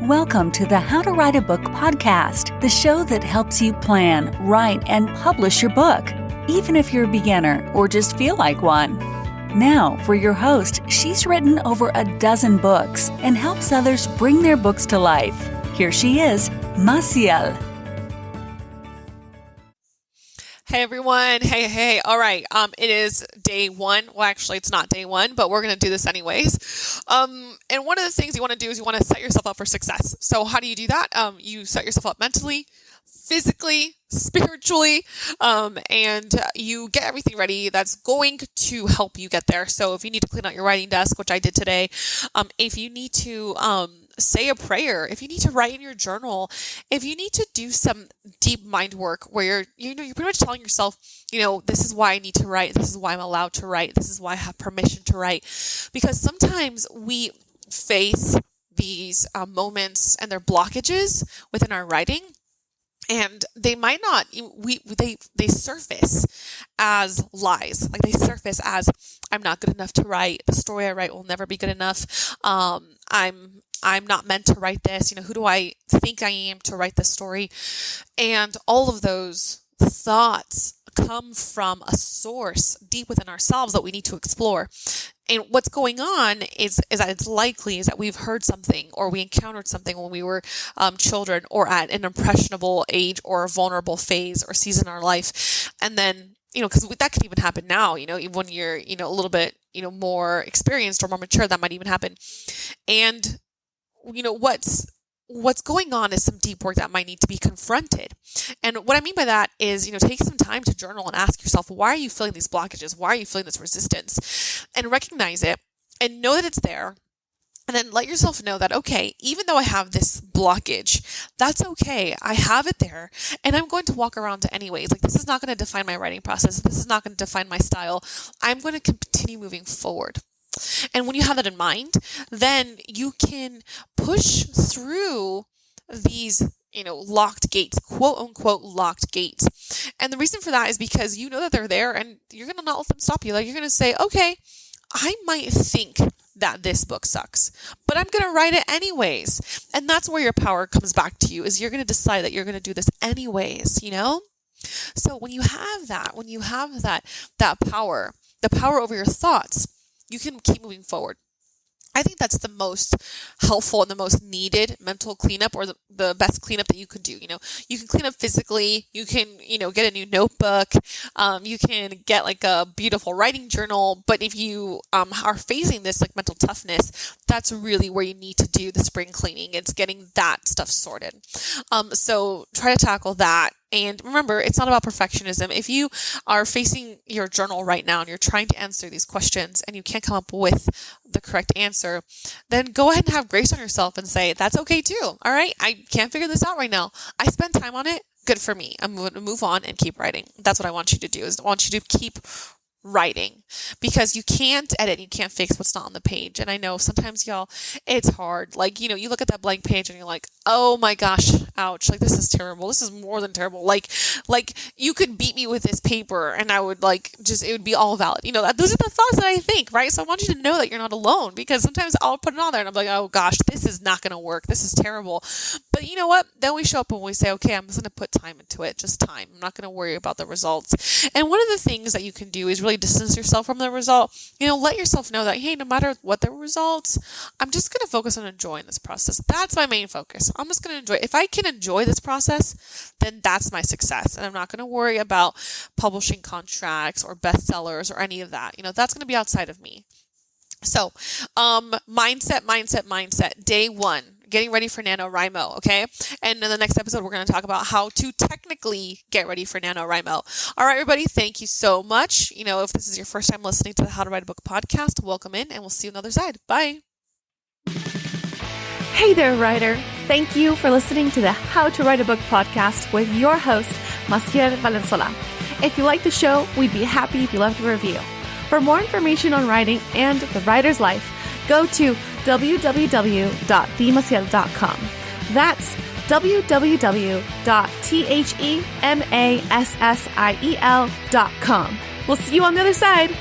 Welcome to the How to Write a Book podcast, the show that helps you plan, write, and publish your book, even if you're a beginner or just feel like one. Now, for your host, she's written over a dozen books and helps others bring their books to life. Here she is, Maciel. Hey everyone. Hey. All right. It is day one. Well, actually it's not day one, but we're going to do this anyways. And one of the things you want to do is you want to set yourself up for success. So how do you do that? You set yourself up mentally, physically, spiritually, and you get everything ready that's going to help you get there. So if you need to clean out your writing desk, which I did today, if you need to, say a prayer, if you need to write in your journal, if you need to do some deep mind work where you're pretty much telling yourself, this is why I need to write. This is why I'm allowed to write. This is why I have permission to write. Because sometimes we face these moments and their blockages within our writing. And they might not, they surface as lies. Like they surface as, I'm not good enough to write. The story I write will never be good enough. I'm not meant to write this. Who do I think I am to write this story? And all of those thoughts come from a source deep within ourselves that we need to explore. And what's going on is that it's likely that we've heard something or we encountered something when we were children or at an impressionable age or a vulnerable phase or season in our life. And then, because that could even happen now, even when you're, a little bit, more experienced or more mature, that might even happen. And, what's going on is some deep work that might need to be confronted. And what I mean by that is, take some time to journal and ask yourself, why are you feeling these blockages? Why are you feeling this resistance? And recognize it and know that it's there. And then let yourself know that, okay, even though I have this blockage, that's okay. I have it there and I'm going to walk around it anyways. Like this is not going to define my writing process. This is not going to define my style. I'm going to continue moving forward. And when you have that in mind, then you can push through these, locked gates, quote unquote, locked gates. And the reason for that is because you know that they're there and you're going to not let them stop you. Like you're going to say, okay, I might think that this book sucks, but I'm going to write it anyways. And that's where your power comes back to you, is you're going to decide that you're going to do this anyways, So when you have that power, the power over your thoughts, you can keep moving forward. I think that's the most helpful and the most needed mental cleanup, or the best cleanup that you can do. You can clean up physically. You can, get a new notebook. You can get like a beautiful writing journal. But if you are facing this like mental toughness, that's really where you need to do the spring cleaning. It's getting that stuff sorted. So try to tackle that. And remember, it's not about perfectionism. If you are facing your journal right now and you're trying to answer these questions and you can't come up with the correct answer, then go ahead and have grace on yourself and say, that's okay too. All right. I can't figure this out right now. I spent time on it. Good for me. I'm going to move on and keep writing. That's what I want you to do, is I want you to keep writing, because you can't edit, you can't fix what's not on the page. And I know sometimes, y'all, it's hard. Like, you look at that blank page and you're like, oh my gosh, ouch. Like, this is terrible. This is more than terrible. Like you could beat me with this paper and I would it would be all valid. Those are the thoughts that I think, right? So I want you to know that you're not alone, because sometimes I'll put it on there and I'm like, oh gosh, this is not going to work. This is terrible. But you know what? Then we show up and we say, okay, I'm just going to put time into it. Just time. I'm not going to worry about the results. And one of the things that you can do is really distance yourself from the result. Let yourself know that, hey, no matter what the results, I'm just going to focus on enjoying this process. That's my main focus. I'm just going to enjoy it. If I can enjoy this process, then that's my success. And I'm not going to worry about publishing contracts or bestsellers or any of that. That's going to be outside of me. So, mindset. Day one. Getting ready for NaNoWrimo, okay? And in the next episode, we're going to talk about how to technically get ready for NaNoWrimo. All right, everybody, thank you so much. If this is your first time listening to the How to Write a Book podcast, welcome in, and we'll see you on the other side. Bye. Hey there, writer. Thank you for listening to the How to Write a Book podcast with your host, Maciel Valenzuela. If you like the show, we'd be happy if you left a review. For more information on writing and the writer's life, go to www.themaciel.com. That's www.themassiel.com. We'll see you on the other side.